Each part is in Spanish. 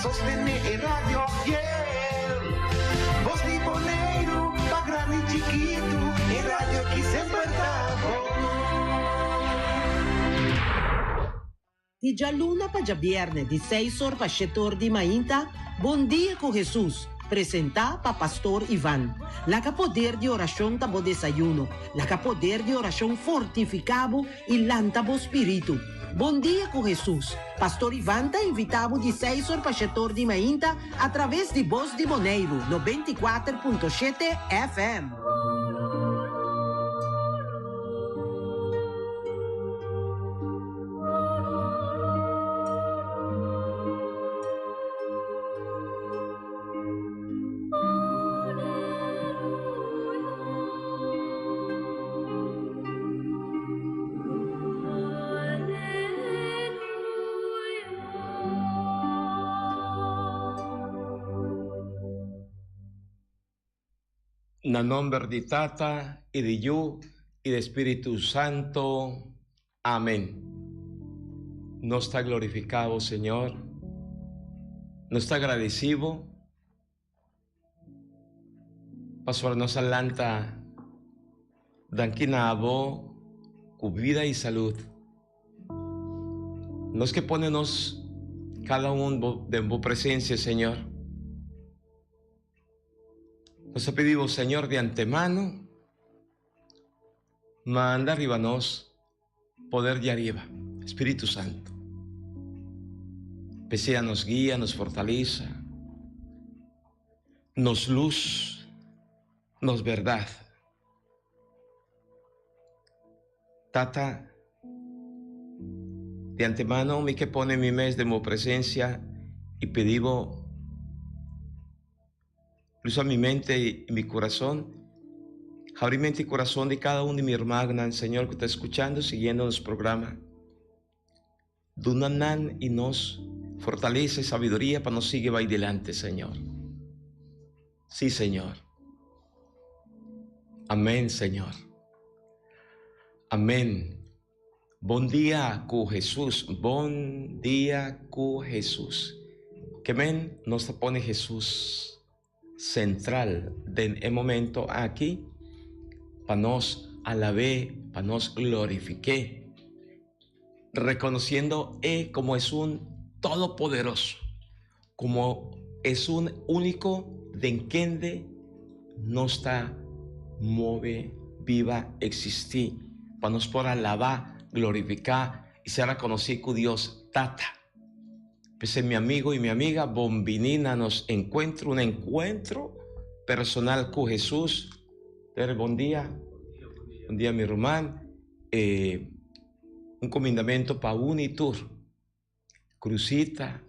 sostener el radio fiel. Voz de Bonaire, pa' grande y chiquito, el radio aquí sempre está. Di già luna pa già viernes, di 6 horas pa 7 horas di mainta, Bom Dia com Jesus, presenta pa Pastor Ivan. La que poder de oración tabo desayuno, la que poder de oración fortificado y lantabo espíritu. Bom Dia com Jesus. Pastor Ivan ta invitado de 6 horas pa 7 horas di mainta a través de Voz de Bonaire, 94.7 FM. Na nombre de Tata y de Yu y de Espíritu Santo. Amén. No está glorificado, Señor. No está agradecido. Pastor, nos alanta danquinabo con vida y salud. Nos que ponenos cada uno de tu presencia, Señor. Nos pedimos, Señor, de antemano, manda arriba nos poder de arriba, Espíritu Santo. Pesea nos guía, nos fortaleza, nos luz, nos verdad. Tata, de antemano me que pone mi mes de mi presencia y pedimos usa mi mente y mi corazón, abre mente y corazón de cada uno de mi hermana, Señor, que está escuchando, siguiendo nuestro programa. Dunanan y nos fortalece sabiduría para nos seguir va adelante, Señor. Sí, Señor. Amén, Señor. Amén. Bom dia con Jesús. Bom dia con Jesús. Que men nos pone Jesús central del momento aquí para nos alabar, para nos glorificar, reconociendo como es un todopoderoso, como es un único de quien no está mueve, viva, existir, para nos poder alabar, glorificar y ser reconocido con Dios Tata. Pues mi amigo y mi amiga, bombinina nos encuentro, un encuentro personal con Jesús. Buen día. Buen día, mi hermano. Un comendamento para Unitur. Cruzita,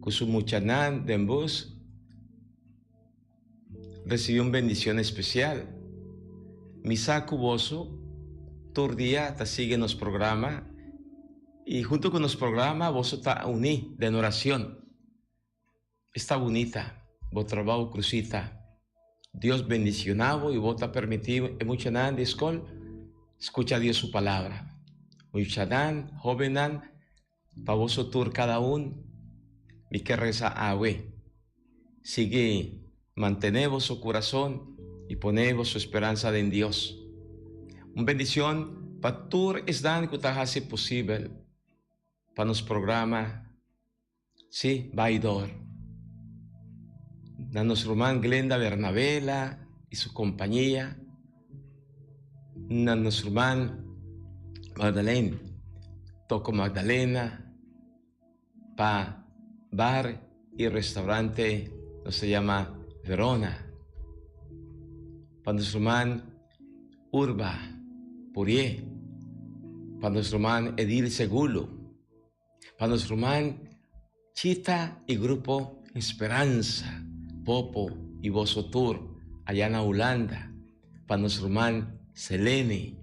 con su muchanán de ambos. Recibió una bendición especial. Misa cuboso, todo día te sigue nos programa. Y junto con los programas, vos está uní de oración. Está bonita, vos trabajo crucita. Dios bendicionado y vos te permitido en mucha nan de escuela, escucha a Dios su palabra. Mucha nan, jovenan, para vos tur cada uno, mi que reza awe. Sigue, mantenemos su corazón y ponemos su esperanza en Dios. Una bendición para tur es dan que te hace posible. Para nos programa, sí, vaidor. Na nuestro hermano Glenda Bernabela y su compañía. Na nuestro hermano Magdalena, Toco Magdalena, pa bar y restaurante, no se llama Verona. Para nuestro hermano Urba, Purie. Para nuestro hermano Edil Segulo. Para nuestro hermano Chita y Grupo Esperanza, Popo y Bosotur, allá en Holanda. Para nuestro hermano Selene.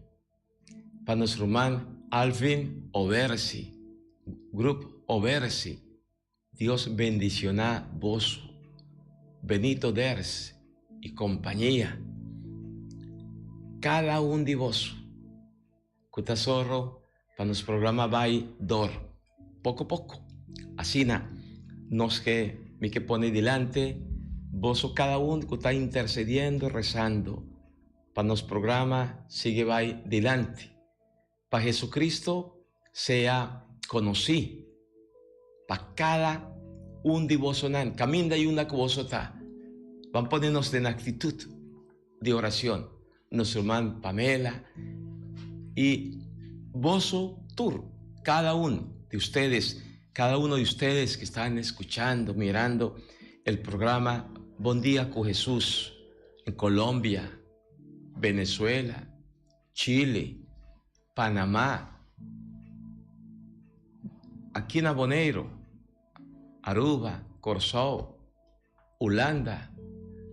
Para nuestro hermano Alvin Oversi, Grupo Oversi. Dios bendiciona vos, Benito Ders y compañía. Cada uno de vos, Cutasoro, para nuestro programa vai dor. Poco a poco. Así nos que me que pone delante, vos cada uno que está intercediendo, rezando, para nos programa sigue va delante, para Jesucristo sea conocido, para cada un de vos camina y una que vos está, van a ponernos en actitud de oración, nuestra hermana Pamela y vos, tú, cada uno de ustedes, cada uno de ustedes que están escuchando, mirando el programa Buen Día con Jesús en Colombia, Venezuela, Chile, Panamá, aquí en Aboneiro, Aruba, Corsó, Holanda,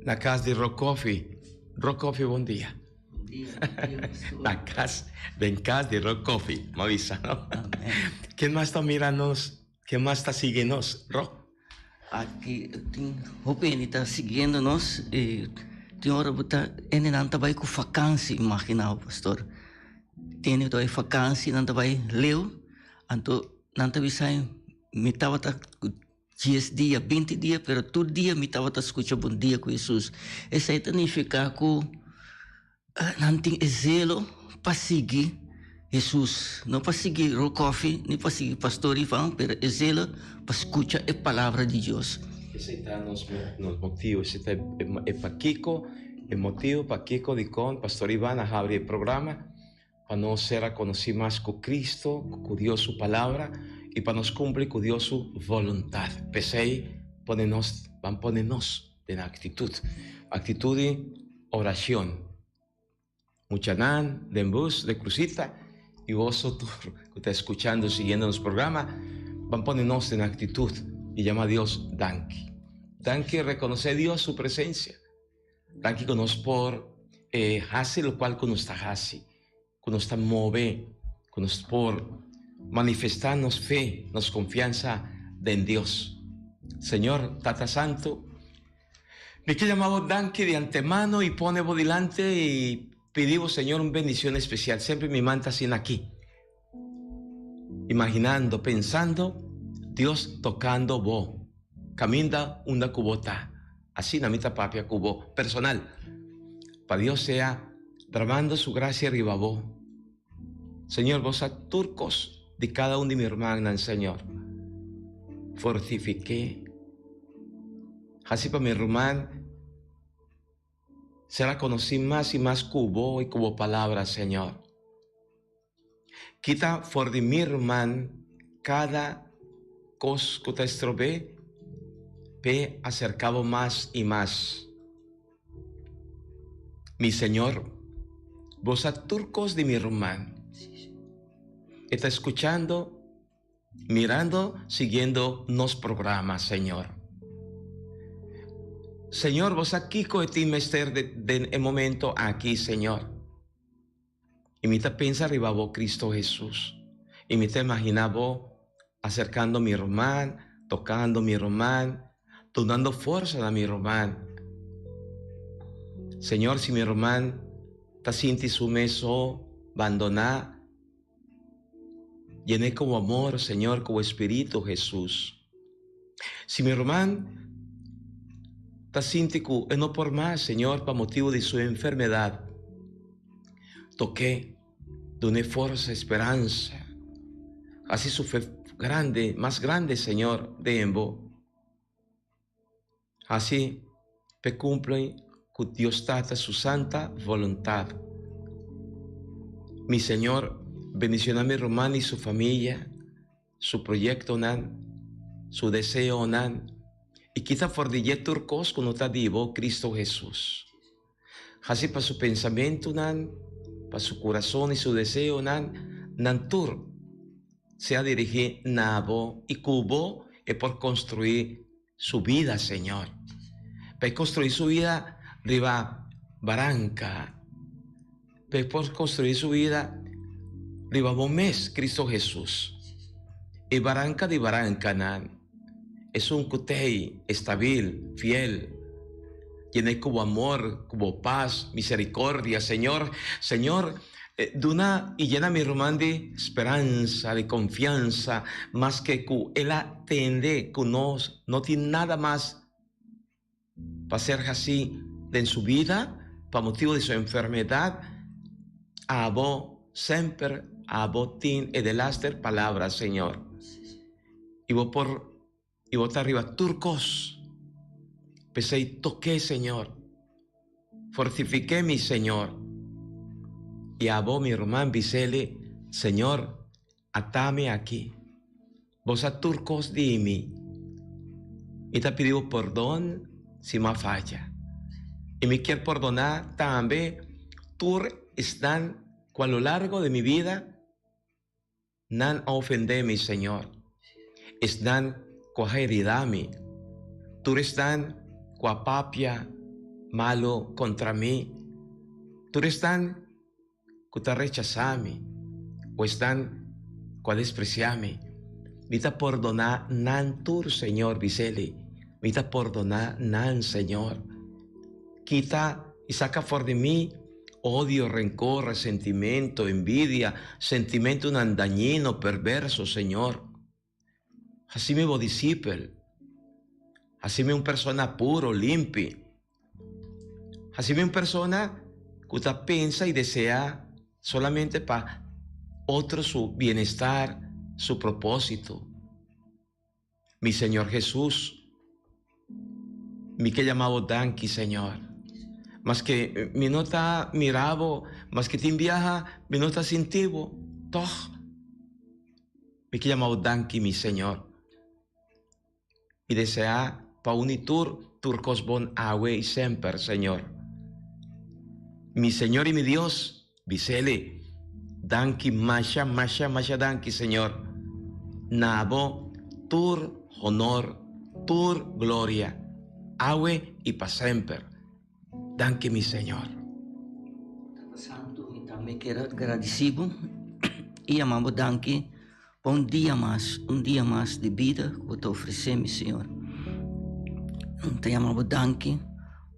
la casa de Rock Coffee. Rock Coffee, buen día. Buen día, La casa de Rock Coffee, me avisa, ¿no? ¿Quién más está mirando? ¿Quién más está siguiendo-nos, Rock? Aqui tem Rubén está seguindo nós e tem hora botar ele não tá vai com vacância, imagina, pastor. Tem dois vacância não tá vai leu, então não tá vai sair, me tava tá 10 dias, 20 dias, pero todo dia me tava tá escutando Bom Dia com Jesus. Essa aí significa que não tem zelo para seguir Jesus, não para seguir Rock Coffee, nem para seguir Pastor Ivan, pero é zelo para escutar a palavra de Deus. Esse está nos motivos, esse é para Kiko, é motivo para Kiko de con Pastor Ivan a abrir o programa, para nós ser a conhecer mais com Cristo, com Deus sua palavra, e para nos cumprir com Deus sua vontade. Pensei, vamos ponernos em atitude de oração. Muchanan, de bus, de Cruzita, y vosotros que está escuchando, siguiendo los programas, van a ponernos en actitud y llama a Dios Danke. Danke, reconoce a Dios su presencia. Danke que nos por hace lo cual que nos está hace, que nos está move, que nos por manifestarnos fe, nos confianza en Dios. Señor, Tata Santo, me que llamamos Danke de antemano y pone vos delante y pedimos, Señor, una bendición especial. Siempre mi manta sin aquí. Imaginando, pensando, Dios tocando vos. Camina una cubota. Así, namita papia cubo. Personal. Para Dios sea derramando su gracia arriba vos. Señor, vos a turcos de cada uno de mi hermana, Señor. Fortifiqué. Así para mi hermano. Será conocido más y más cubo y cubo palabras, Señor. Quita for de mi hermano cada cosa que te estrobe, pe acercado más y más. Mi Señor, vos a turcos de mi hermano, está escuchando, mirando, siguiendo los programas, Señor. Señor, vos aquí con ti me estar de momento aquí, Señor. Y me te pensa arriba vos, Cristo Jesús. Y me te imagina vos acercando a mi hermano, tocando a mi hermano, donando fuerza a mi hermano. Señor, si mi hermano te siente sumiso, abandonar, llené como amor, Señor, como Espíritu Jesús. Si mi hermano está sintiendo no por más, Señor, para motivo de su enfermedad, toqué, doné fuerza, esperanza, así su fe grande, más grande, Señor, de envo. Así, pe cumple con Dios Tata su santa voluntad. Mi Señor, bendición a mi hermano y su familia, su proyecto, su deseo, y quizá for de turcos cuando está vivo Cristo Jesús. Así para su pensamiento, para su corazón y su deseo, tur sea dirigir nabo y cubo y por construir su vida, Señor. Para construir su vida arriba barranca. Para por construir su vida arriba mes, Cristo Jesús. Y barranca de barranca, es un cutei estable, fiel, lleno como amor, como paz, misericordia, Señor. Señor, Duna y llena mi román de esperanza, de confianza, más que él atende, que no tiene nada más para ser así en su vida, para motivo de su enfermedad. Abo siempre, abo tin e delaster palabras, Señor. Y vos arriba turcos, pesé y toqué, Señor. Fortifiqué mi Señor. Y a vos, mi hermano, Vicele, Señor, atame aquí. Vos a turcos dimi. Y te pido perdón si me falla. Y me quiero perdonar también. Tú están, a lo largo de mi vida, nan ofender mi Señor. Están con heridami. Tú están con papia malo contra mí. Tú están que te rechazame o están que despreciame. Vita perdonar nan tur, Señor, Vicele. Vita perdonar nan, Señor. Quita y saca fuera de mí odio, rencor, resentimiento, envidia, sentimiento dañino, perverso, Señor. Así me discípulo. Así me una persona puro, limpia. Así me una persona que usted piensa y desea solamente para otro su bienestar, su propósito. Mi Señor Jesús, mi que llamado Danki, Señor. Más que mi nota mirabo, más que te viaja, mi nota sintivo, toch. Mi que llamado Danki, mi Señor. Y desea para unitur turcos bon awe y siempre, Señor. Mi Señor y mi Dios, Vicele, danki, masha, danki, Señor. Nabo, tur honor, tur gloria, awe y pa siempre. Danki, mi Señor. Santo, e também quero agradecido e amamos danke por um dia mais de vida que te oferecemos, Senhor. Te amamos danke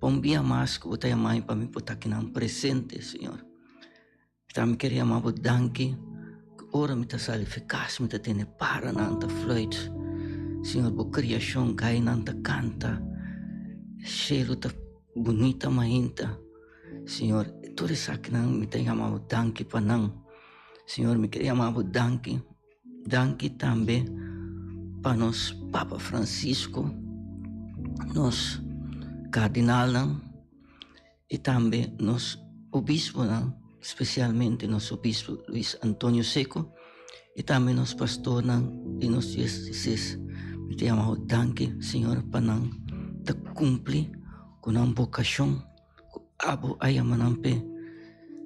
por um dia mais que te amamos para me botar aqui na presente, Senhor. Também queria amamos danke que ora me está sali eficaz, me está tendo para nanta fluid, Senhor, por criação cai nanta canta, cheiro tá bonita mainta, Senhor. Tudo isso aqui não me tem amado danke para não, Senhor, me queria amado danke também para nós Papa Francisco, nós cardinal não, e também nós obispo não, especialmente nosso obispo Luiz Antônio Seco, e também nosso pastor não, e nós diocese, me tem amado danke, Senhor, para não te cumprir com a vocação abo ayamanampe,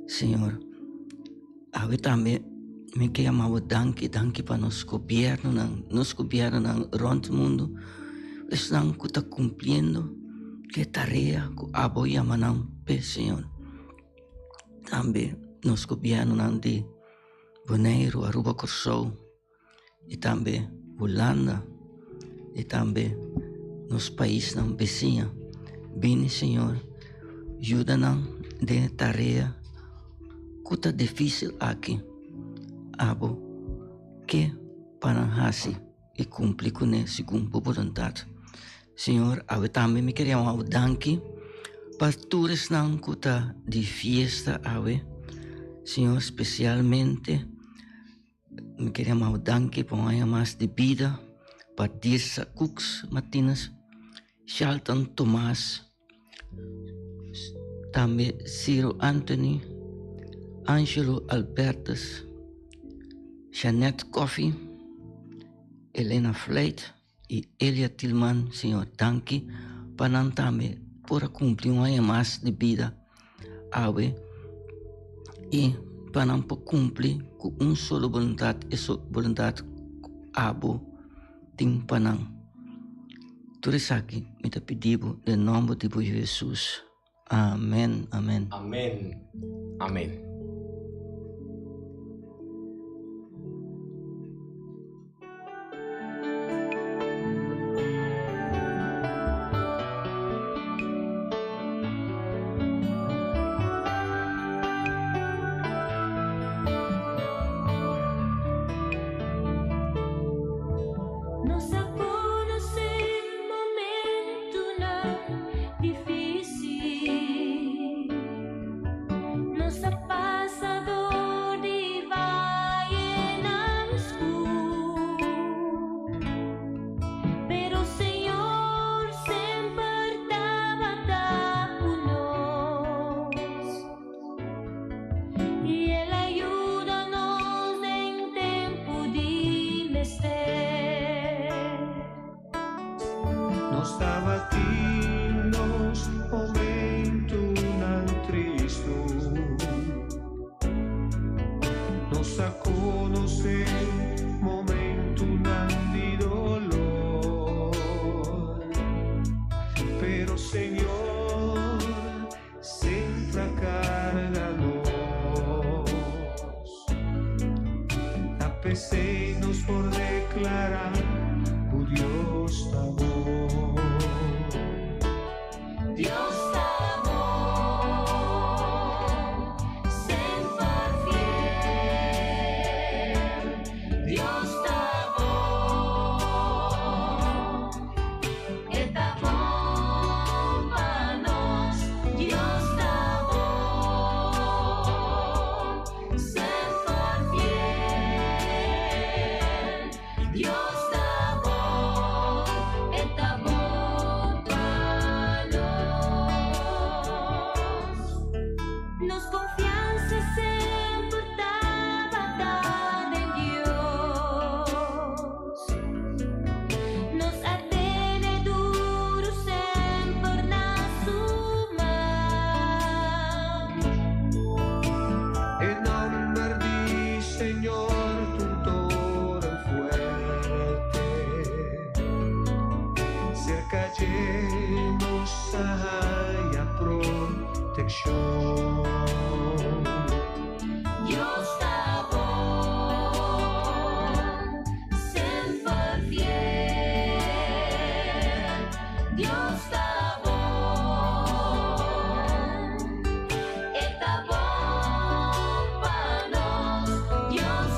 Senhor. Ave também me quer amar danke para nosso governo rond o mundo, estão que está cumprindo que tarefa que abo ayamanampe, Senhor. Também nosso governo de Bonaire, Aruba, Corsou, e também Holanda, e também nosso país não vizinho, bem, Senhor. Ajuda-nos de tarefa que está difícil aqui, abo que para fazer e cumprir com ele segundo a vontade. Senhor, eu também me queria dar danke para todos que está de festa, Senhor, especialmente me queria dar danke para uma mais de vida para Dirsa Cooks Martínez, Charlton Tomás, também Ciro Anthony, Angelo Albertus, Jeanette Coffey, Helena Fleit e Elia Tillman, Senhor, danke para também por cumprir um ano mais de vida, e para cumprir com solo vontade, essa vontade abo tem para tudo isso aqui me te pedimos em nome de Jesus. Amén, amén. Amén, amén. Nos abatinos momentum nan Cristo, nos a conocer momentum nan di dolor, pero Señor sempre carga-nos, apecei-nos por declarar o Dios amor. Dios amor, sempre fiel. Dios amor, está bom para nós. Dios amor, sempre fiel. Dios amor, está bom para nós. Nos confiança sempre estava em Deus. Nos atene duro sempre na sua mão. El nombre di Señor tutor fuerte, cerca llenos hay a protección. Dios amor, sempre fiel. Dios amor, está bom para nós. Dios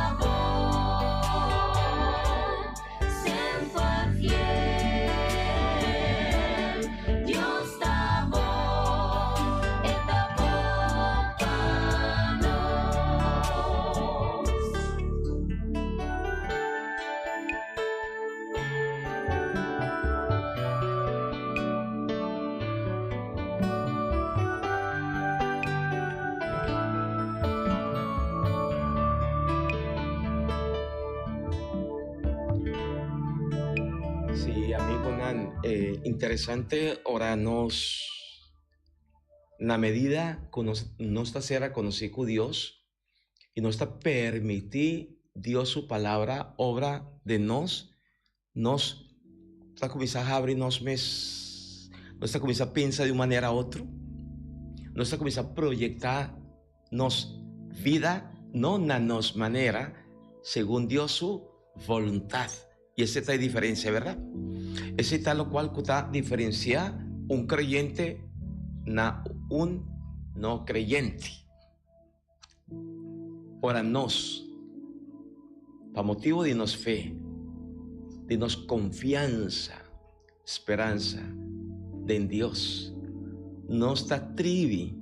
amor, sempre fiel. Dios amor, está bom para nós. Sí, amigo Nan, interesante ahora na medida que nos está ser a conocer con Dios y nos está permitir Dios su palabra obra de nos está comenzando a abrir nos está comenzando a pensar de una manera a otra, nos está comenzando a proyectar nos vida, no na nos manera, según Dios su voluntad. Y esa es la diferencia, ¿verdad? Ese es lo cual está diferencia un creyente na un no creyente. Ahora nos, para motivo de nos fe, de nos confianza, esperanza en Dios, nos está trivi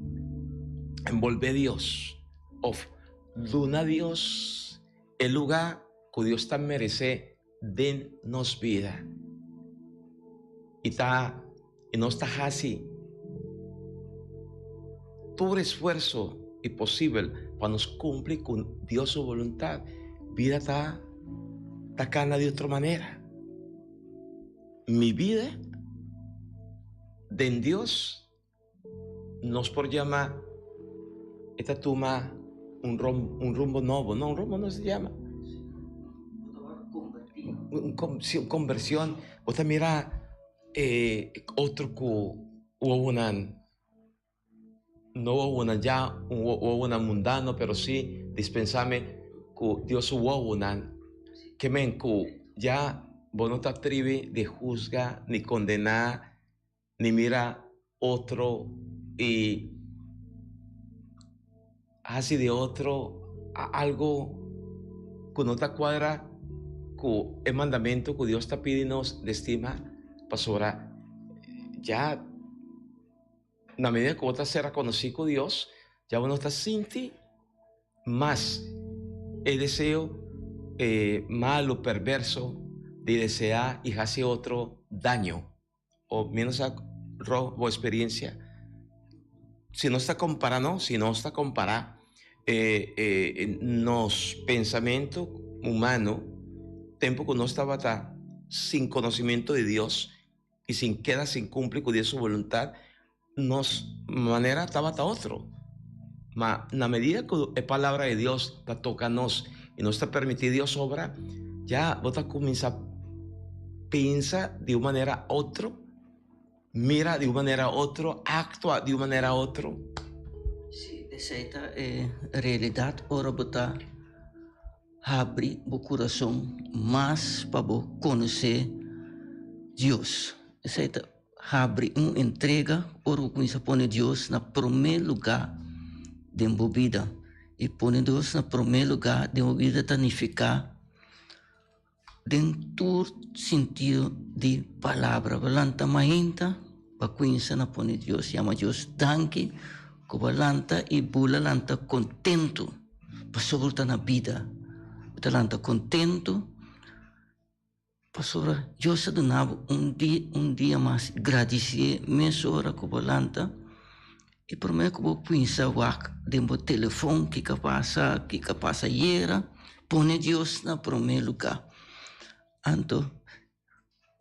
envolver Dios, of luna Dios, el lugar que Dios está merece de nos vida. Y no está así. Todo esfuerzo y posible para nos cumplir con Dios su voluntad. Vida está cana de otra manera. Mi vida de Dios nos por llamar esta toma un rumbo nuevo, no, un rumbo no se llama. Conversión. Usted mira otro que hubo no hubo una mundano, pero sí dispensame que Dios hubo que men que ya vos no te atreves de juzgar ni condenar ni mira otro y así de otro algo que no te cuadra con el mandamiento que Dios está pidiendo de estima, pastora. Ya, en la medida que vos estás ser reconocido con Dios, ya vos no estás sintiendo más el deseo malo, perverso, de desear y hacer otro daño, o menos robo experiencia. Si no está comparando, nos pensamiento humano, tiempo que no estaba sin conocimiento de Dios, y sin queda, sin cumplir con Dios su voluntad, nos manera estaba hasta otro. Ma, na medida que es palabra de Dios, está tocanos y nos está permitido Dios obra, ya vos comienza piensa de una manera otro, mira de una manera otro, actúa de una manera otro. Sí, esa es realidad. Ahora bota abre o coração mais para conocer Deus. Essa abre uma entrega, ora começa a pôr Deus na primeiro lugar de uma vida. E pôr Deus na primeiro lugar de uma vida tanificar dentro do sentido de palavra. Balanta mainta, para conhecer na pôr Deus, chama Deus danke, que balanta e bula lanta contento, para sobretar na vida. Balanta contento, pastor, eu se donava dia mais agradecer, meia hora que balanta, e por mim que vou pensar de meu telefone que passa era, põe Deus na primeiro lugar. Então,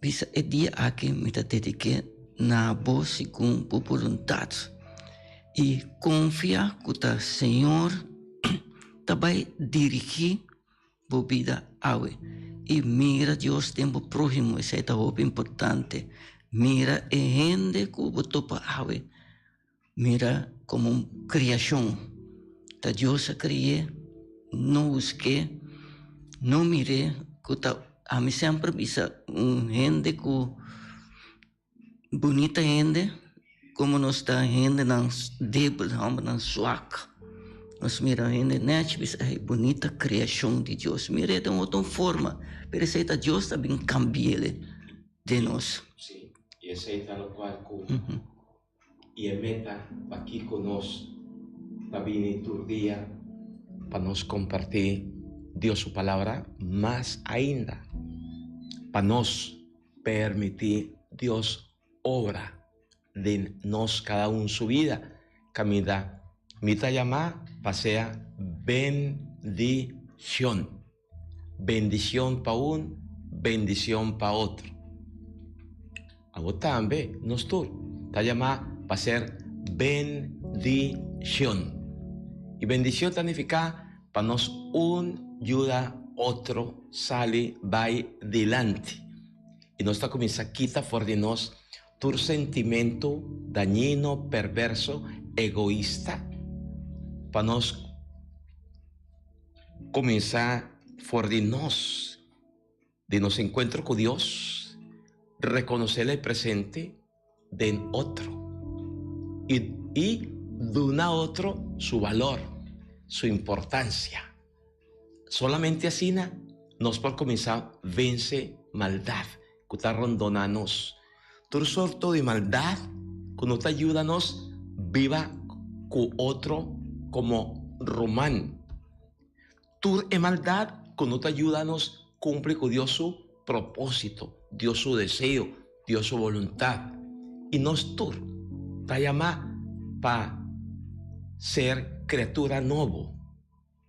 bisa é dia aqui me dediquei na boa segundo vontade e confiar que o Senhor vai dirigir a vida awe. E mira Deus tempo próximo, isso é muito importante. Mira a gente que o topa awe. Mira como criação. Da Deus a criar, não busque, não mire, que a mim sempre bisa gente que bonita gente, como nós está gente não débil, não suaca. Nós miramos a bonita criação de Deus. Mira de outra forma, pero essa Deus também cambia de nós. Sim, e essa é o qual e a meta aqui conosco também todo dia para nos compartir Deus sua palavra, mais ainda para nos permitir Deus obra de nós cada sua vida, caminhar. Mita llamada pasea bendición. Bendición para uno, bendición para otro. A vos también, nosotros, está llamada para ser bendición. Y bendición significa para nos un ayuda otro, sale, va delante. Y nos está comienza a quitar fuera de nos tu sentimiento dañino, perverso, egoísta, para nós começar fora de nós, de nosso encontro com Deus, reconhecer o presente de outro e dar a outro seu valor, sua importância. Solamente assim nós podemos começar a vencer maldade que está rondando nós. Todo sorto de maldade que nos ajuda a nós viva com outro como Román. Tu es maldad que no te ayuda a nos cumplir con Dios su propósito, Dios su deseo, Dios su voluntad. Y nos tú te llama para ser criatura nueva.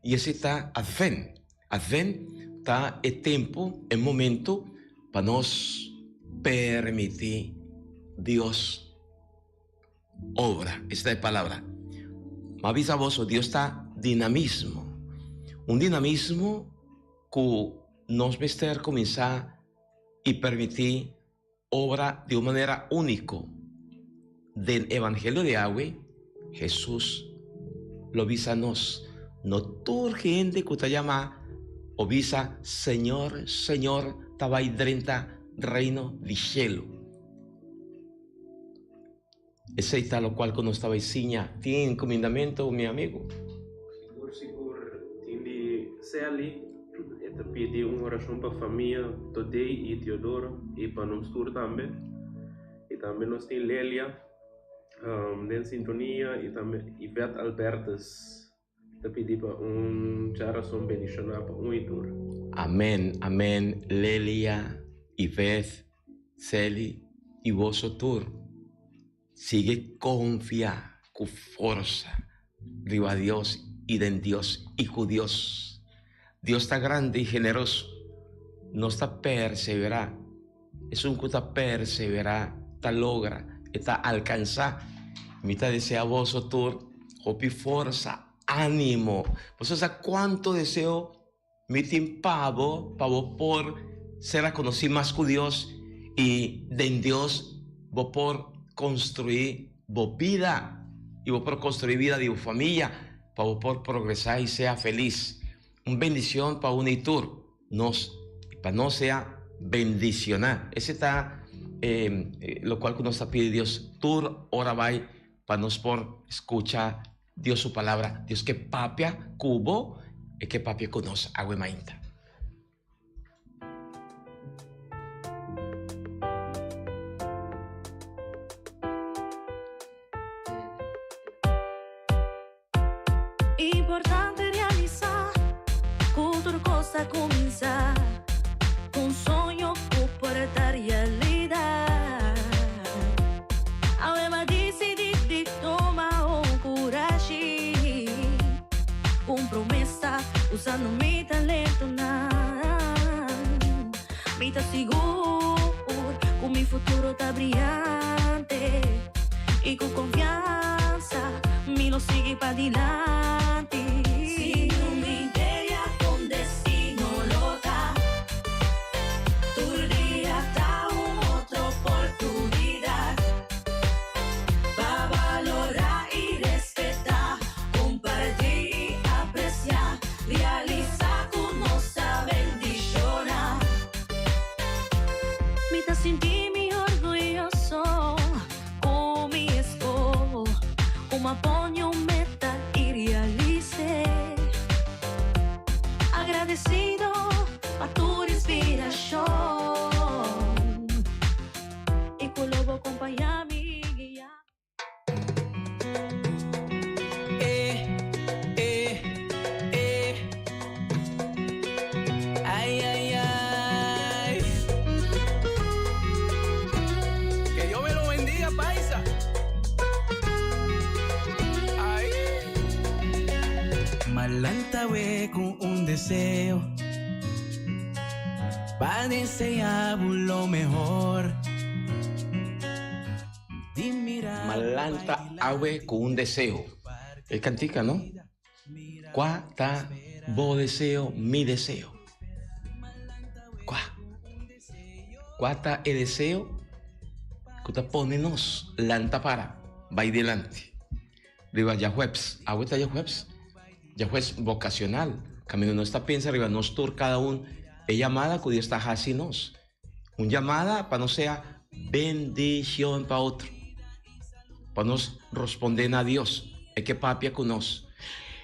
Y ese está Advent. Advent está el tiempo, el momento para nos permitir Dios obra. Esta es la palabra. Avisa vos, Dios está dinamismo. Un dinamismo que nos va a comenzar y permitir obra de una manera única del Evangelio de agua. Jesús lo visa a nos. No toda gente que te llama o visa Señor, Señor, te va a ir reino de cielo. Ese es lo cual con nuestra vecina tiene encomendamiento, mi amigo. Sigur, tiene Sally, te pide una oración para la familia, Todei y Teodoro, y para nosotros también. Y también nos tiene Lelia, en sintonía, y también Ivette Albertes, te pide para una oración bendicional para un itur. Amén, amén. Lelia, Ivette, Sally y vosotros. Sigue confía con fuerza arriba a Dios y de Dios y con Dios. Dios está grande y generoso. No está perseverar es un que está persevera, está logra, está alcanza. Me está desea vos, tur, hopi fuerza, ánimo. Pues o sea, cuánto deseo mi pavo por ser a conocer más con Dios y de en Dios vos por construir vos vida y vos por construir vida de tu familia para vos por progresar y sea feliz. Una bendición para Unitur, para no sea bendicionar. Ese está lo cual nos está pidiendo Dios. Tur, ora va para nos por escuchar Dios su palabra. Dios que papia cubo y que papia conoce agua mainta. Importante realizar cualquier cosa comienzar un sueño para dar realidad. Aveva decidido de tomar coragem, com promessa usando meu talento me tá seguro que meu futuro tá brilhante e com confiança me lo sigue para adelante. Si una idea con destino loca, tu día da otra oportunidad. Va a valorar y respetar, compartir y apreciar, realizar con nuestra bendición. Me está sintiendo orgulloso con mi esposo, como apoyo meta y realice. Agradecido a tu inspiración y colobo acompañar mi guía. Ay, ay, ay. Que Dios me lo bendiga, paisa. Ay. Malanta we con un deseo para desear lo mejor. Malanta agüe con un deseo. Es cantica, ¿no? Cuata bo deseo, mi deseo. Cuata el deseo que te ponenos lanta para, va delante. Riva ya jueves, agüeta ya jueves vocacional. Camino no está piensa arriba, nos tur cada uno. Es llamada que Dios está así nos. Un llamada para no sea bendición para otro. Para nos responder a Dios. Es que papia con nos.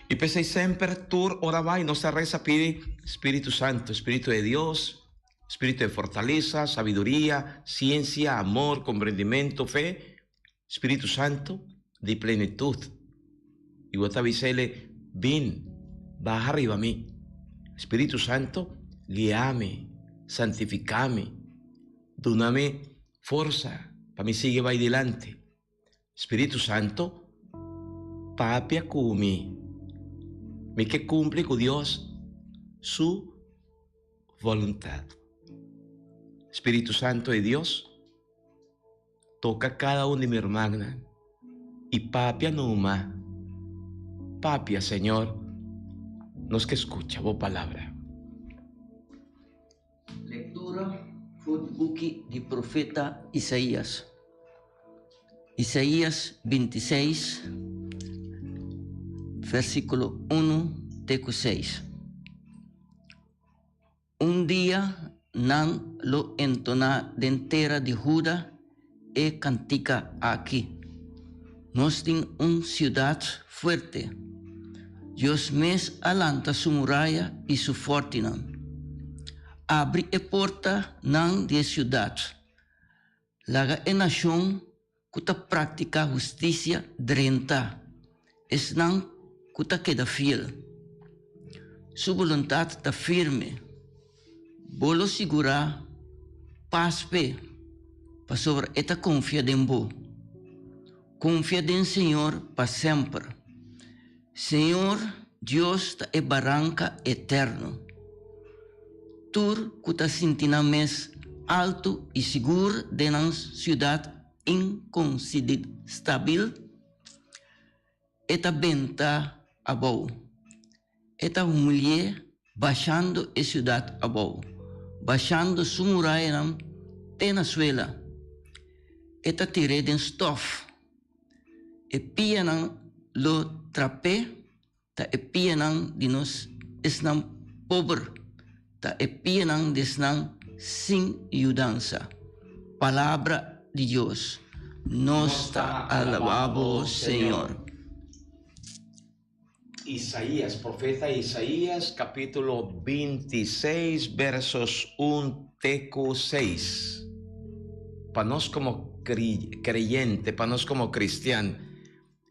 Y pese siempre tur ora va y nuestra reza pide Espíritu Santo, Espíritu de Dios, Espíritu de fortaleza, sabiduría, ciencia, amor, comprendimiento, fe, Espíritu Santo de plenitud. Y vos te avisele, ven, baja arriba a mí. Espíritu Santo, guíame, santificame, dúname fuerza, para mí sigue va adelante. Espíritu Santo, papia cumi, me que cumple con Dios su voluntad. Espíritu Santo de Dios, toca cada uno de mi hermana y papia numa, papia Señor, nos que escucha vos palabra. Lectura del book de profeta Isaías. Isaías 26, versículo 1 teco 6. Un día nan lo entona dentera de Judá e cantica aquí. Nos tem ciudad fuerte. Dios mes alanta su muralla y su fortinan. Abre e porta nan de ciudad. Laga e nación kuta práctica justicia drenta. Es nan kuta queda fiel. Su voluntad está firme. Bolo segura paz pe pa sobre esta confia en bo. Confia en Señor para siempre. Señor Dios é barranca eterno. Tur kuta sintina mes alto e seguro de uma cidade inconstituível, eta benta abou. Eta mulher baixando a cidade abou, baixando sua muralha na Venezuela. Eta tirei de stof. E pia nang lo trape, ta e pia nang dinos esnang pobre, ta e pia nang desnang sin ayudanza. Palabra de Dios. Nos está alabado, Señor. Isaías, profeta Isaías, capítulo 26, versos 1 teco 6. Para nós como creyente, para nós como cristiano,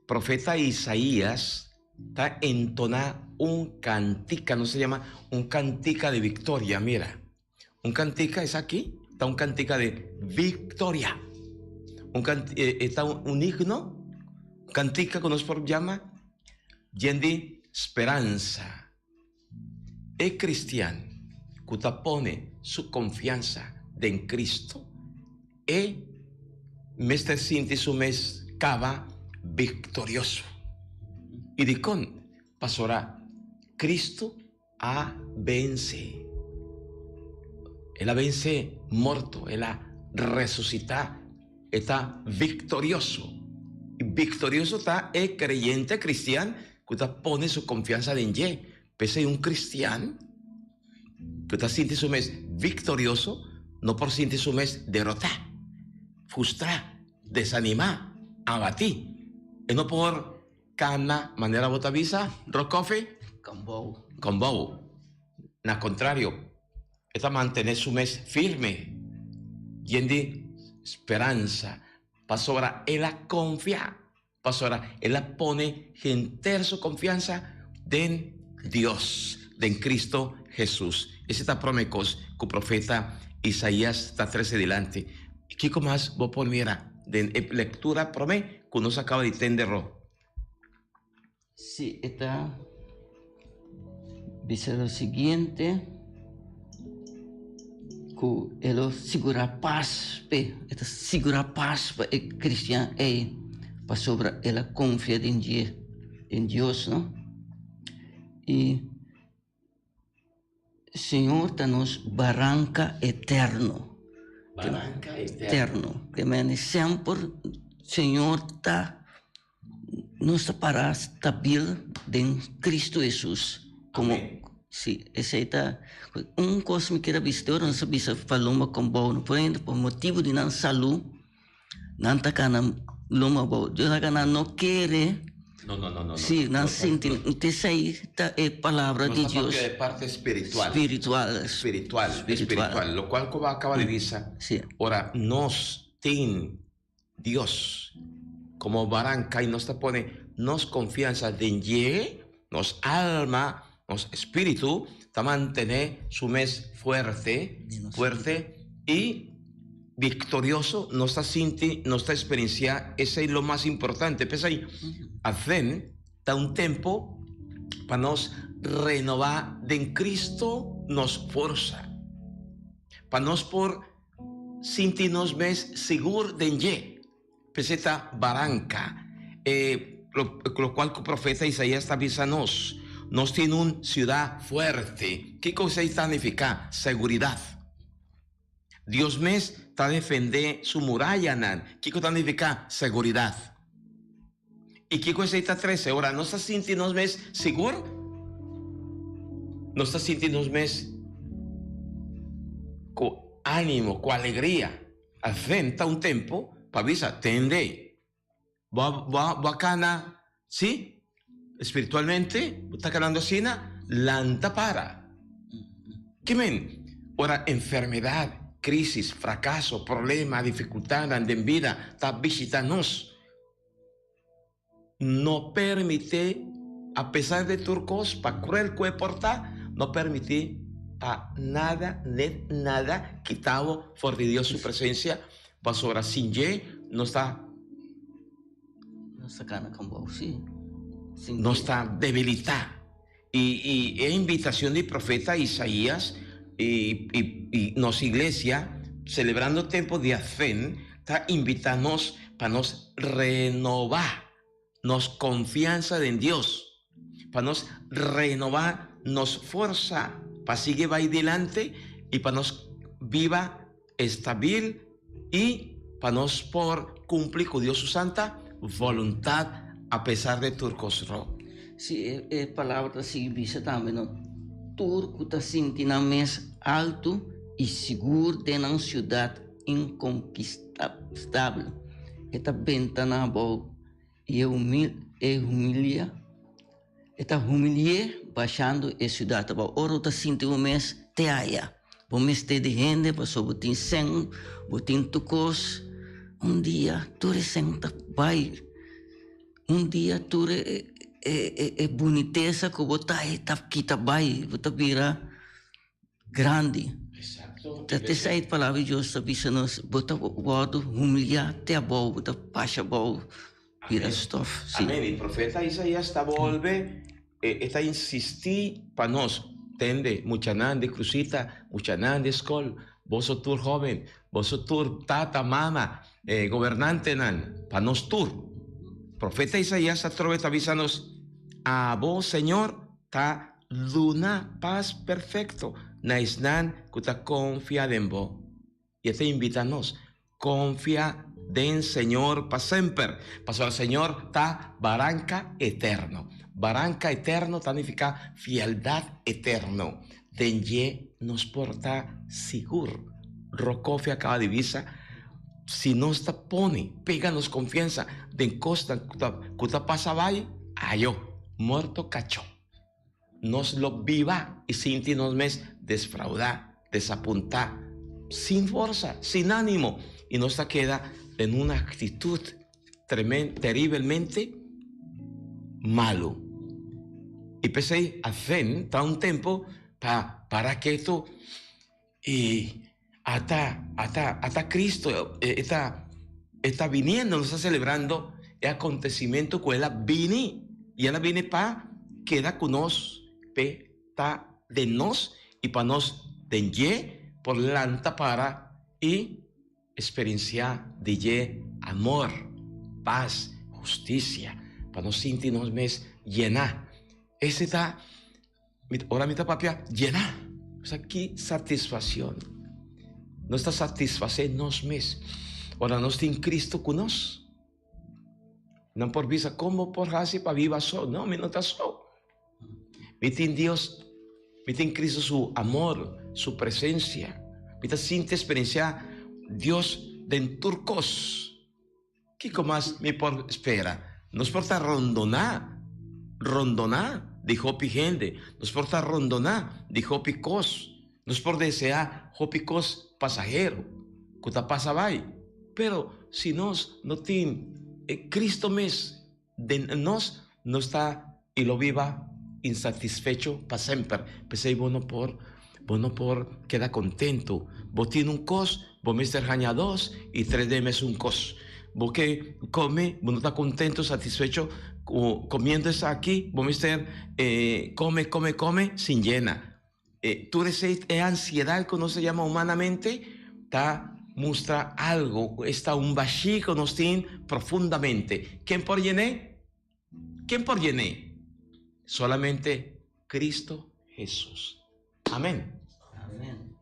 profeta Isaías está entonar un cantica, no se llama un cantica de victoria, mira. Un cantica es aquí, está un cantica de victoria. Está un himno, cantica que nos llama Yendi esperanza. El cristiano que pone su confianza en Cristo y me siente su mes cava victorioso. Y de con pasará Cristo a vence. Él a vence muerto, él a resucitar, está victorioso. Y victorioso está el creyente cristiano que pone su confianza en Él. Pese a un cristiano que siente su mes victorioso, no por sentir su mes derrotar, frustrar, desanimar, abatir. Y no por cana, manera botavisa, rocofe, con bow. Na contrario, está mantener su mes firme, lleno de esperanza. Pasó ahora, él la confía. Pasó ahora, él la pone gente su confianza en Dios, en Cristo Jesús. Ese está promecos que el profeta Isaías está 13 delante. ¿Qué más voy a poner de lectura prome que nos acaba de entenderlo? Sí, está. Dice lo siguiente. Que ele segura paz, esta segura paz para o cristiano para sobre ela confia em Deus, não? E o Senhor está nos barranca eterno. Barranca Eterno. Que sempre o Senhor está nos para estável em Cristo Jesus. Como Amém. Sim, esse está coisa me queira vistor, não sabia se falou com bom, por motivo de não saúde, não está cana luma bom, Deus não quer. No. Sim, não sente, então isso aí está é palavra de Deus. É parte espiritual. Espiritual. Lo cual como acaba de decir. Sí. Ahora, nos ten Dios como barranca y nos pone nos confianza en Él, nos alma, nos espíritu, para mantener su mes fuerte y victorioso, nos está experiencia, ese es lo más importante. Pues ahí, hacen, da un tiempo para nos renovar en Cristo, nos fuerza, para nos por sentirnos más seguros de Él. Pues esta barranca, lo cual el profeta Isaías está avisando nos tiene una ciudad fuerte. ¿Qué cosa significa? Seguridad. Dios me está defendiendo su muralla. ¿Qué cosa significa? Seguridad. ¿Y qué cosa está 13? Ahora, ¿no está sintiendo más seguro? ¿No está sintiendo más con ánimo, con alegría? Afrenta un tiempo para avisar, tende. Bacana, ¿sí? Espiritualmente, está ganando así, lanta para. ¿Qué men? Ahora, enfermedad, crisis, fracaso, problema, dificultad en vida, está visitándonos. No permite, a pesar de turcos, para cruel que porta, no permite para nada, nada quitado por de Dios su presencia, para ahora sin Ye, no está. No está debilitada. Y es invitación del profeta Isaías y nos iglesia celebrando el tiempo de Advent, está invitarnos para nos renovar nos confianza en Dios, para nos renovar nos fuerza, para seguir ahí delante y para nos viva estabil y para nos por cumplir con Dios su santa voluntad a pesar de turcosro. Sí, palabra sí dice también, ¿no? Turco está sintiendo más alto y seguro de una ciudad inconquistable. Esta ventana boa e humilia. Esta humilia baixando a ciudad. Ora está sentindo mais te aya. Bom mês de gente, passou botin sem, botin tucos. Dia tu resenta vai. Dia tu boniteza que botar tá quita vai, botar vira grande. Exacto. Te sai palavra de Deus, sabia nos botar guardo humilhar te bom, botar pasha bom. Vira stuff. Sí. Amén. El profeta Isaías está volve, está insistir para nos. Tende, muchanan de crucita, muchanan de escol, vos tur joven, vos tur tata, mama, gobernante nan, para nos tur. Profeta Isaías está avisándonos, a vos, Señor, ta luna paz perfecto, na isnan kuta confía en vos. Y te invítanos, confía den Señor para siempre. Pasó al Señor ta barranca eterno. Barranca eterno significa fieldad eterno. Denye nos porta seguro. Rocofia cada divisa. Si nos ta pone, péganos confianza. Den costa, cuta pasa vai, ayo, muerto cacho. Nos lo viva y sin ti nos mes desfraudar, desapuntar, sin fuerza, sin ánimo. Y nos queda en una actitud terriblemente malo. Y pensé, hacen está un tiempo para que esto hasta Cristo está viniendo, nos está celebrando el acontecimiento que él viene y él viene para quedar con nos, está de nos y para nos de por lanta para y experienciar de amor, paz, justicia, para nos sentirnos más llenar. Ese está, ahora mi papia, llenar. O sea, aquí satisfacción. No está satisfacernos más. Ahora nos tiene Cristo con nos. No por visa como por así para viva solo. No, me no está solo. Me tiene Dios, me tiene Cristo su amor, su presencia. Me siente experienciar Dios de turcos. ¿Qué más me por espera? Nos porta rondonar, dijo gente. Nos porta rondonar, dijo picos. Nos por desear, picos pasajero. Cuta pasa vai. Pero si nos no tiene Cristo mes de nos no está y lo viva insatisfecho para siempre. Pensé bueno por queda contento. Vos tiene un cos, vos me estás gaña 2 y 3 de mes un cos. Vos que come, vos no está contento, satisfecho comiendo eso aquí, vos me estás come sin llena. Tú eres ansiedad que no se llama humanamente, está muestra algo, está un vacío nos tiene profundamente. ¿Quién por llené? ¿Quién por llené? Solamente Cristo Jesús. Amén. Amén.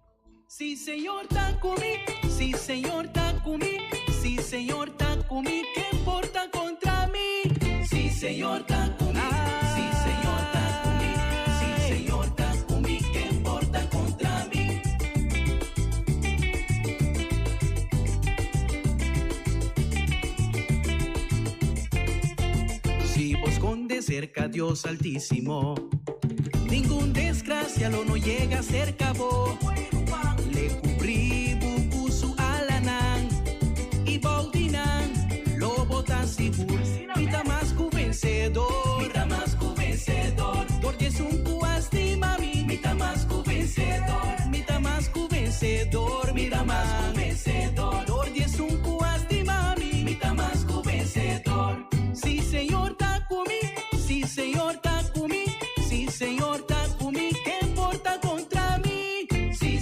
Sí, Señor, está conmigo. Sí, Señor, está conmigo. Sí, Señor, está conmigo. ¿Qué importa contra mí? Sí, Señor, está conmigo. Sí, Señor, está conmigo. Sí, Señor, está conmigo. ¿Qué importa contra mí? Si vos conde cerca a Dios Altísimo, ningún desgracia lo no llega cerca a vos. Le cubrí buku su alanan y baudinan lo botan seguro. Mita más que vencedor, mita más que vencedor. Dorjes un cuasti mami, mita más que vencedor, mita más que vencedor, mita más que vencedor. Dorjes un cuasti mami, mita más que vencedor. Sí, Señor, está conmigo. Sí, Señor, está conmigo. Sí, Señor, está conmigo. ¿Qué importa contra mí? Sí,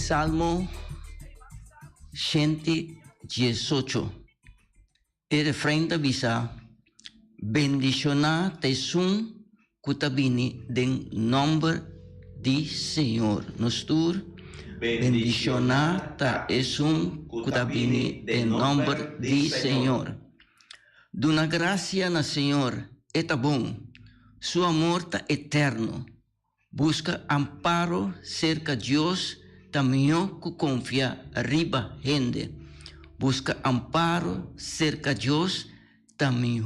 Salmo 118. El refrán avisa, bendicionar tesun kutabini den nombre di Senhor. Nostur, bendicionar tesun kutabini den nombre di Senhor. Duna gracia na Senhor, está bom. Su amor está eterno. Busca amparo cerca de Deus, também que confia arriba gente. Busca amparo cerca de Deus, também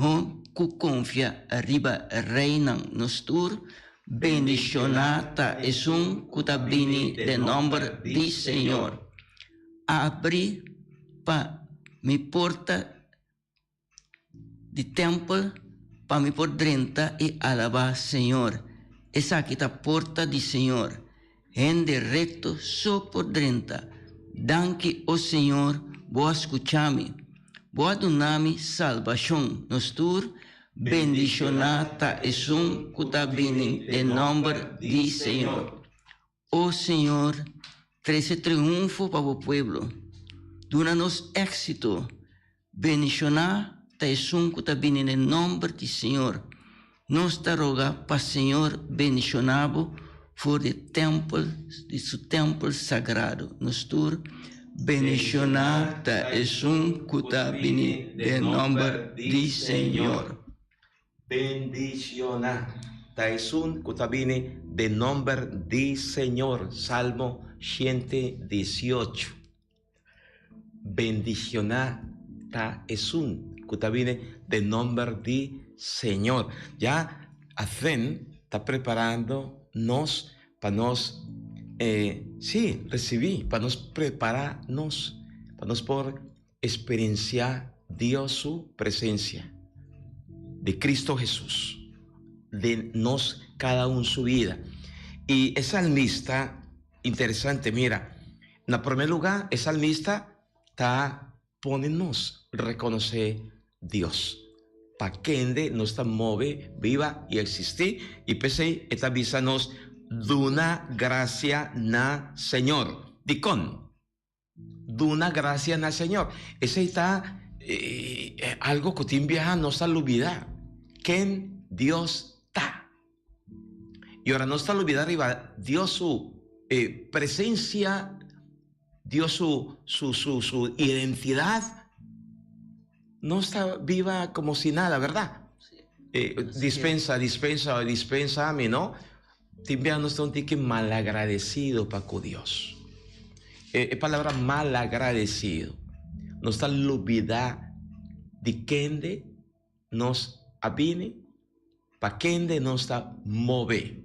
que confia arriba reina nostur. Bendicionata es un cutabini de nombre di Senhor. Abri pa mi porta de templo para mi por dentro e alabar Senhor. Essa aqui a porta do Senhor. Rende reto só por dentro. Danke, o Senhor, boa escuchar-me. Boa donar-me salvação. Nostur, bendicionata es un cutabini de nombre di Senhor. O Senhor, trece triunfo para o pueblo. Duna-nos éxito. Bendicionata es un cutabini de nombre di Senhor. Nos te roga para Senhor bendicionado for de su templo sagrado. Nostur, bendicionata es un cutabini de nombre di Senhor. Bendicionata es un cutabini de nombre di Señor. Salmo 118. Bendicionata es un cutabini de nombre di Señor. Ya Advent está preparándonos para nos recibir, para nos prepararnos, para nos por experienciar Dios su presencia de Cristo Jesús, de nos cada uno su vida. Y el salmista, interesante, mira, en primer lugar, el salmista está poniéndonos reconocer Dios. Para que nos move, viva y existir. Y pese esta visa nos duna gracia na Señor. Dicón. Duna gracia na Señor. Ese está algo que te viaja no está olvidar. ¿Quién Dios está? Y ahora no está olvidar arriba. Dios su presencia, Dios su identidad. No está viva como si nada, ¿verdad? Dispensa a mí, ¿no? Timbiano está un tique malagradecido para con Dios. Palabra malagradecido. No está olvidar de quien nos avine, para quien nos está move.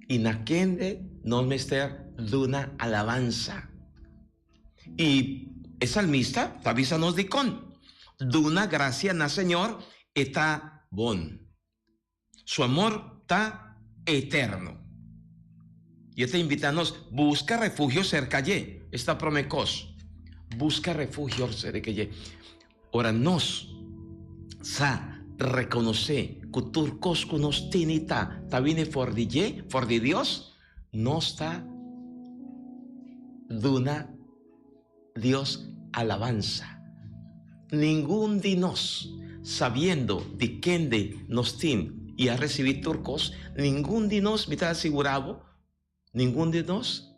Y na quien nos mester de una alabanza. Y el salmista está avisándonos de con. Duna gracia na Señor está bon. Su amor está eterno. Y está invitándonos, busca refugio cerca de. Está promecos. Busca refugio cerca de. Ahora nos sa reconocer que turcos que nos tiene ta viene for de Dios, no está duna Dios alabanza. Ningún de nos, sabiendo de quién de nos tiene y a recibir turcos, ningún de nos, me está asegurado, ningún de nos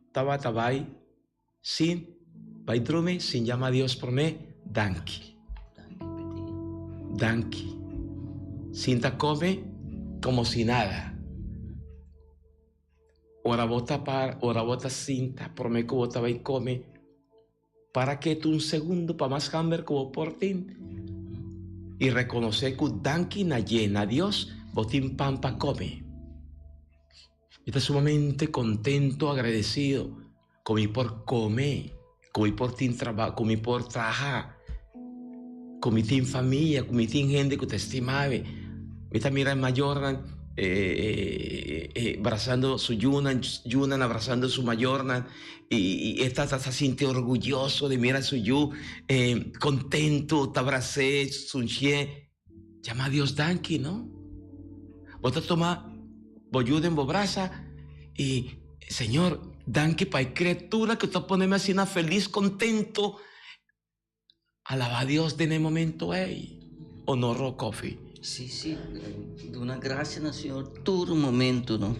estaba sin baidrume, sin llama a Dios por mí, danki. Sin ta come como si nada. Ora bota cinta, por mí que bota va y come, para que tú un segundo para más hambre como por ti. Y reconocer que danki na llena Dios, botín pampa come. Está sumamente contento, agradecido, comí por comer, comí por tin trabajo, comí por trabajar, comí tin familia, comí tin gente que te estimaba. Mira, mira mayor. Abrazando su Yunan, abrazando su mayorna, y está siente orgulloso de mirar su yu, contento, te abracé, sunchie, llama a Dios danki, ¿no? Vos te toma, vos yuden, vos braza, y Señor, dan que para criatura que tú poneme así una feliz, contento. Alaba a Dios de momento, honor coffee. Sì, de una gracia no Senhor, todo momento, no?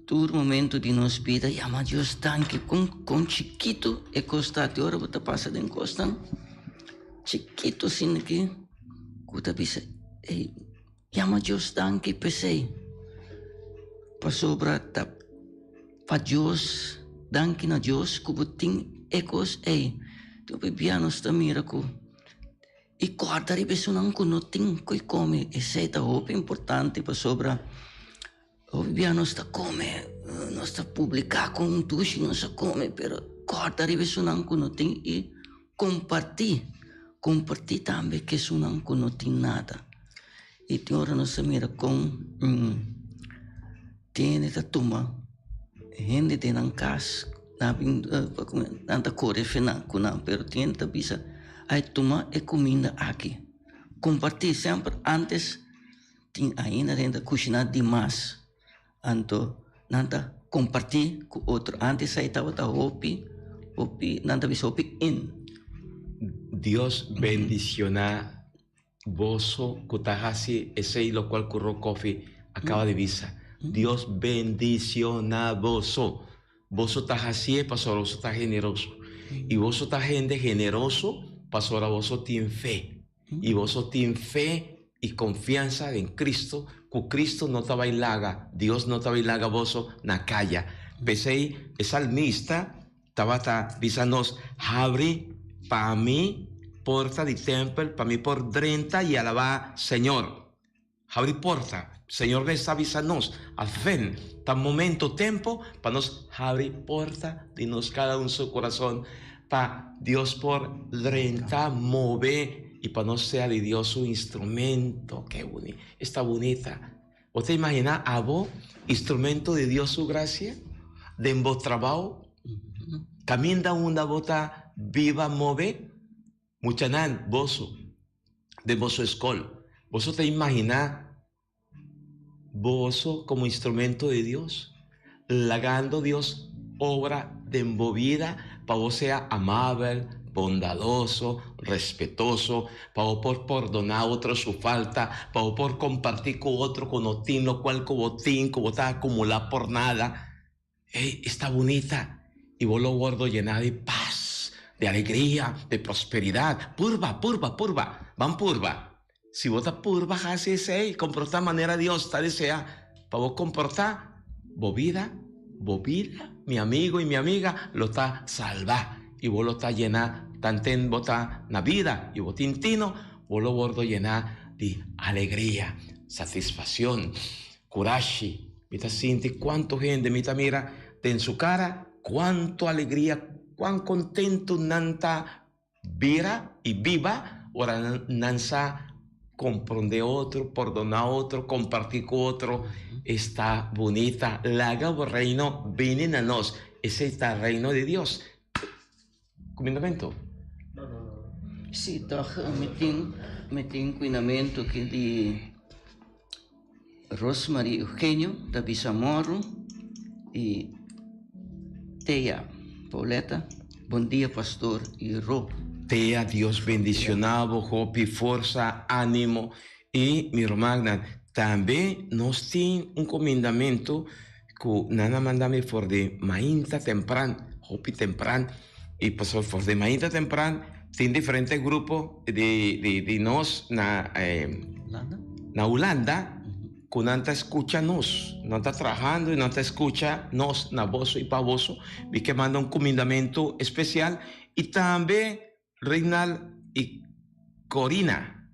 Todo momento de nos vida, llama Deus tanque com chiquito e costate, ora você passa de encostan, chiquito sin que, você pisa, llama Deus tanque pesei, pa sobra ta, pa Deus, tanque na Deus, como tem ecos, tu bebianos ta miracle. E guarda a pessoa não tem que come, isso é importante para sobra. O biano está come, não está publicar com um tuche, não está come, pero guarda a pessoa não tem e compartir também que isso não tem nada. E tem hora nós mira com tem a toma, gente tem na casa, na cor final, pero tem a bisa aí toma e comida aqui. Compartilhar sempre antes tem ainda ainda cozinhar demais. Então, nada compartilhar com outro. Antes aí estava hopi, nada bisa hopi in. Dios bendiciona vosso kutahasi ese lo cual curro coffee acaba de visa. Dios bendiciona vosso. Vosso tahasi pastor vosso ta generoso. Y vosso ta gente generoso pastor vosso tiene fe. Y vosso tiene fe y confianza en Cristo. Que Cristo no te bailaga. Dios no te bailaga vosso na calla. Pesei el salmista tabata visanos abri para mí porta di templo para mí por 30 y alaba Señor. Abri porta. Señor que está avisanos al fin, tan momento, tiempo, para nos abrir porta de nos cada uno su corazón, para Dios por 30 mover y para nos sea de Dios su instrumento. Qué bonito, está bonita. ¿Vos te imaginas a vos, instrumento de Dios su gracia? De en vos trabajo, camina una bota viva, move, muchanan, vos, de vos su escuela. Vos te imaginas vos como instrumento de Dios, lagando Dios obra de envolvida para vos sea amable, bondadoso, respetuoso, para vos por perdonar a otro su falta, para vos por compartir con otro con otín, lo cual con botín, como está acumular por nada. Está bonita y vos lo guardo llena de paz, de alegría, de prosperidad. Purva, van purva. Si vos te purvas así se comportar manera Dios te desea para vos comportar bobida, mi amigo y mi amiga lo está salva y vos lo está llena tanten vos está na vida y vos tintino vos lo bordo llena de alegría, satisfacción, coraje. Mita siente cuánto gente mita mira de en su cara cuánto alegría, cuán contento nanta vira y viva ora nansa comprender otro, perdonar otro, compartir con otro, está bonita. Laga o reino viene a nos. Ese está el reino de Dios. ¿Comendamento? No. Sí, me tengo cuidamento que de Rosmarie Eugenio, da Bisamorro y Teia Pauleta. Buen día, pastor y Ro. Tea, Dios bendicionado, hopi, fuerza, ánimo. Y mi hermana, también nos tiene un comendamento que nana mandame for de mainta temprano, hopi temprano. Y pues for de mainta temprano, tiene diferentes grupos de nos na Holanda, que no te escucha nos, no está trabajando y no te escucha nos, na voz y pa voz. Vi que manda un comendamento especial y también Reinal y Corina,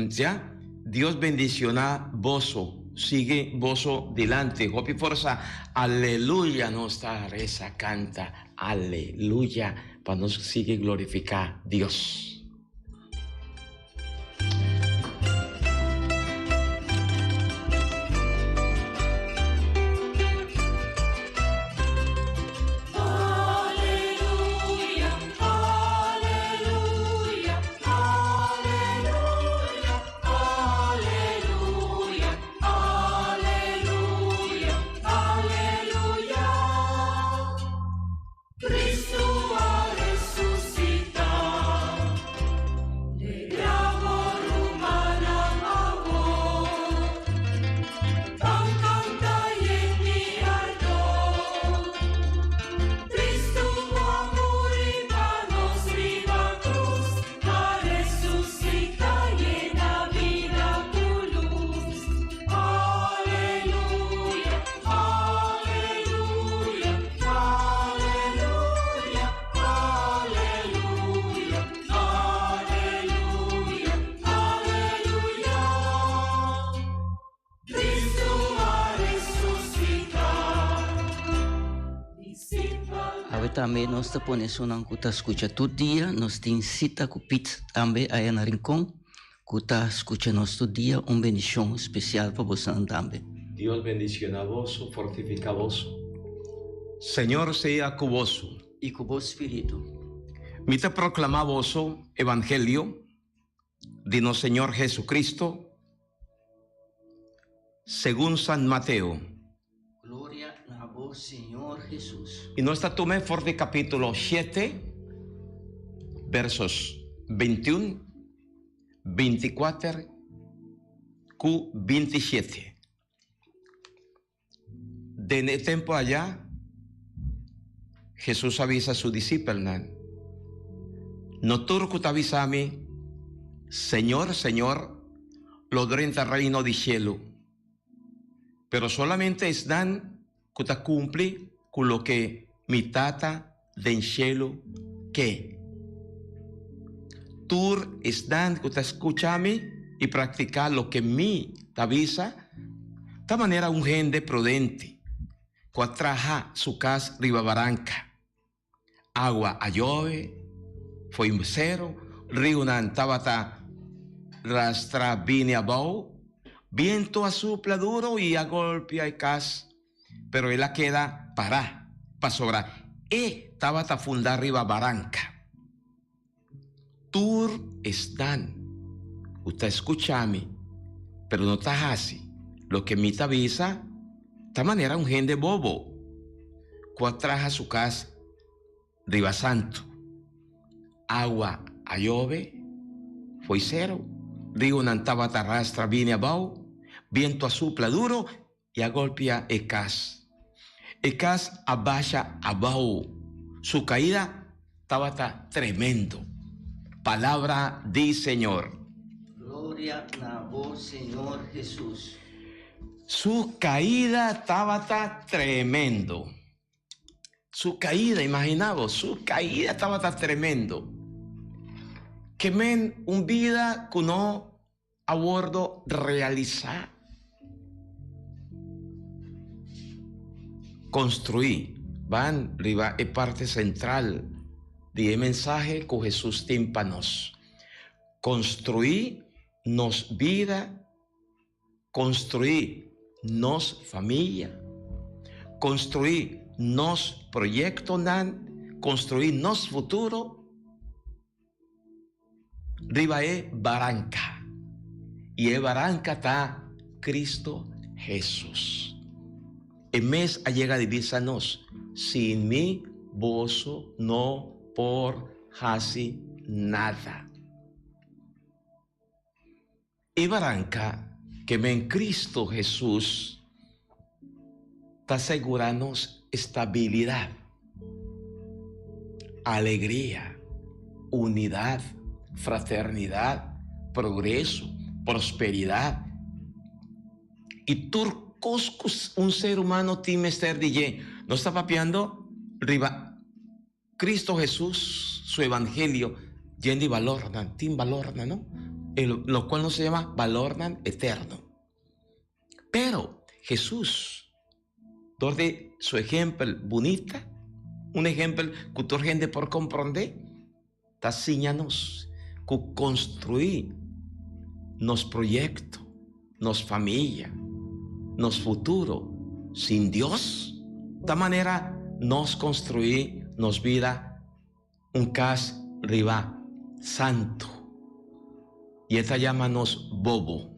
¿ya? Dios bendiciona voso, sigue voso delante, hopi fuerza, aleluya, nuestra reza canta, aleluya, para nos sigue glorificar Dios. Aleluya. también nos te pones una que te escucha todo día, nos te incita con pizza también allá en el rincón, que te escucha todo día, una bendición especial para vos también. Dios bendición a vos, fortifica vos. Señor sea con vos. Y con vos espíritu. Mi te proclama vos evangelio de nuestro Señor Jesucristo según San Mateo. Gloria a vos, Señor Jesús. Y nuestra tome de capítulo 7, versos 21, 24, 27. De tiempo allá, Jesús avisa a su discípulo, no turco te avisa a mí, Señor, Señor, lo dentro del reino del cielo, pero solamente es dan que te cumple con lo que mi tata del cielo que. Tú es dan que te escucha a mí y practicar lo que mi te avisa, de manera un gente prudente, que traja su casa riba barranca. Agua a llove, fue un cero, río nan tabata rastra vine abajo, viento a sopla duro y a golpea y cas, pero él la queda para sobrar. Tabata funda arriba barranca. Tur están, usted escuchame, pero no está así. Lo que me avisa, de manera un gente bobo, que traja su casa riba santo, agua a llove, fue cero, río nantaba tarrastra viene abajo, viento a sopla duro y a golpea el cas. El cas abaja abajo, su caída estaba tremendo. Palabra del Señor. Gloria a vos, Señor Jesús. Su caída estaba tremendo. Su caída, imaginaos, su caída estaba tremendo. Que men un vida que no a bordo realizar. Construir, van arriba es parte central de mensaje que Jesús tímpanos. Construir nos vida, construir nos familia, construir nos proyecto nan, construir nos futuro. Riba es barranca y es barranca está Cristo Jesús. En mes a llega de nos, sin mí vos no por hasi nada. Y barranca que en Cristo Jesús te aseguranos estabilidad, alegría, unidad, fraternidad, progreso, prosperidad. Y turcos un ser humano tiene ser DJ. No está papeando riba. Cristo Jesús, su evangelio, lleno de valor, tiene valor, ¿no? Lo cual no se llama valor eterno. Pero Jesús, donde su ejemplo bonita, un ejemplo que toda gente por comprender, está enseñándonos que construir nos proyecto, nos familia, nos futuro, sin Dios, de manera nos construir, nos vida, un cas riba santo. Y esta llámanos bobo,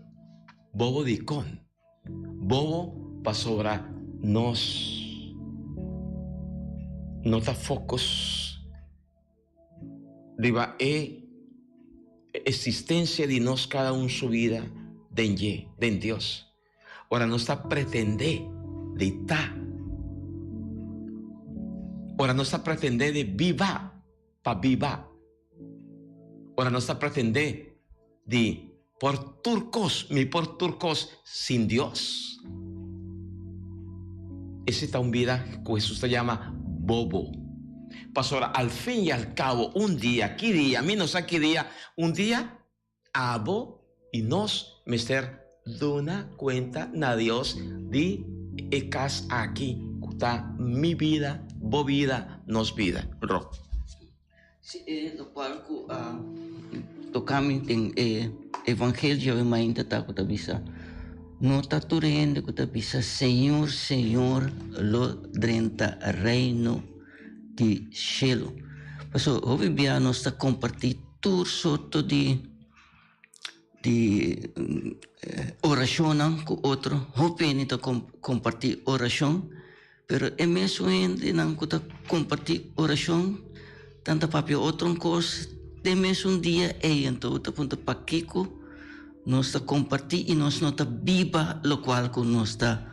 bobo de con, bobo pa sobra nos, nota focos, riba existencia de nos cada un su vida de Dios. Ahora no está pretender de ta, ahora no está pretender de viva pa viva, ahora no está pretender de por turcos sin Dios. Esa está una vida que Jesús te llama bobo. Pastora, al fin y al cabo, un día, ¿qué día? Menos a qué día, un día, abo y nos mester dona cuenta na Dios de ecas aquí, ta mi vida, bo vida, nos vida. Ro. Si lo cual tocami en evangelio en mainta ta ko bisa. No taturende ko bisa Señor, Señor, lo drenta reino di cielo. Paso hoy bia nos ta compartir tur sotto di oración con otro. Hoy ni ta compartir oración, pero en meso ende nang ko ta compartir oración tanta papio otro cosa de mes un día então ta punta paquico nos ta compartir y nos nota viva lo cual con nos ta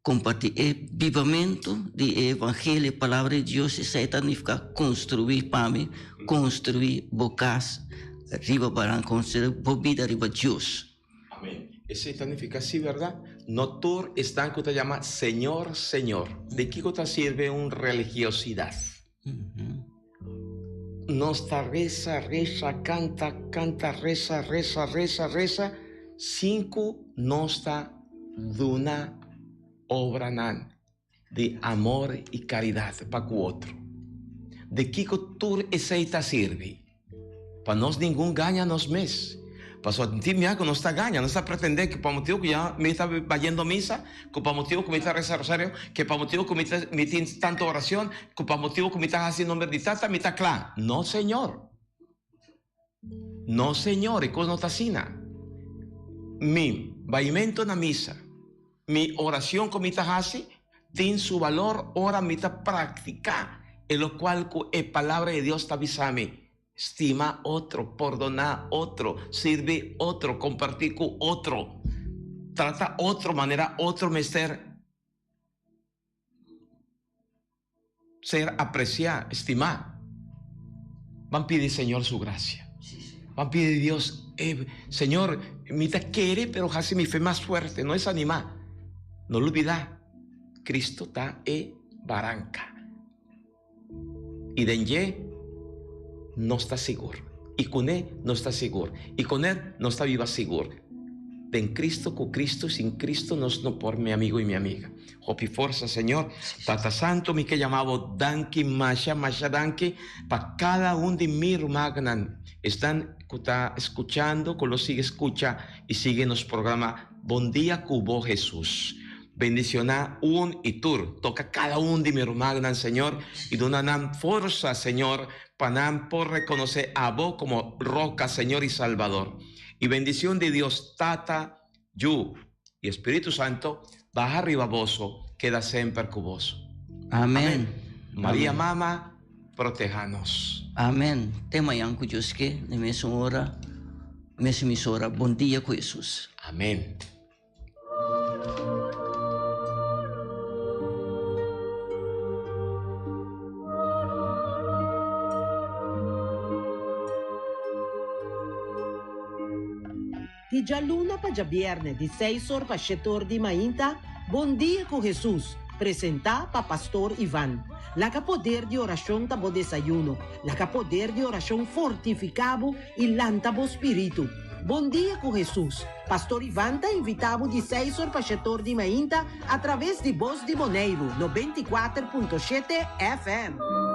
compartir vivamento de evangelio palabra de Dios y se significa construir para mí construir bocas arriba para construir vida arriba Dios. Amén. Eso significa sí, ¿verdad? No tú están que te llama Señor, Señor. ¿De qué te sirve una religiosidad? Nos ta reza, canta, reza. Cinco nos ta duna obra nan de amor y caridad para cu otro. De qué tú esa sirve? Para nos ningún gaña nos mes. Pasó a ti mira que no está gaña, no está pretender que para motivo que ya me está vayendo misa, que para motivo que me está rezando rosario, que para motivo que me tiene tanta oración, que para motivo que me está haciendo meditata, me está claro. No, Señor. No, Señor, y cosa no está así. Mi vaimento na misa, mi oración que me está haciendo, tiene su valor, ahora me está practicando, en lo cual la palabra de Dios está avisando. Estima otro, perdona otro, sirve otro, compartir con otro, trata otra manera, otro mester, ser apreciar, estimar. Van a pedir, Señor, su gracia. Van a pedir, Dios, Señor, me te quiere, pero hace mi fe más fuerte, no es animar. No lo olvida, Cristo está barranca. Y denye no está seguro. Y con él no está seguro. Y con él no está viva seguro. En Cristo, con Cristo, sin Cristo, no por mi amigo y mi amiga. Hopi fuerza, Señor. Tata Santo, mi que llamaba Danki, Masha, Danki, para cada uno de mi magnan. Están escuchando, con los sigue escucha y sigue nos programa Bon Día Cubo Jesús. Bendiciona un y tur. Toca cada uno de mi magnan, Señor. Y donan fuerza, Señor, para por reconocer a vos como roca, Señor y Salvador. Y bendición de Dios, Tata, Yu y Espíritu Santo, baja arriba voso, queda siempre cuboso. Amén. María Mama, protéjanos. Amén. Tema yang Dios que de mesma hora, mesma emisora. Bom dia com Jesus. Amén. Di già luna pa già vierne di 6 ore pa 7 ore di mainta, Bon Dia con Jesús, presenta pa Pastor Iván. La ca poder di oración tabo desayuno, la ca poder di oración fortificabo y lantabo spiritu. Bon Dia con Jesús. Pastor Iván ta invitabo di 6 ore pa 7 ore di mainta a través di Voz di Boneiro, 94.7 FM.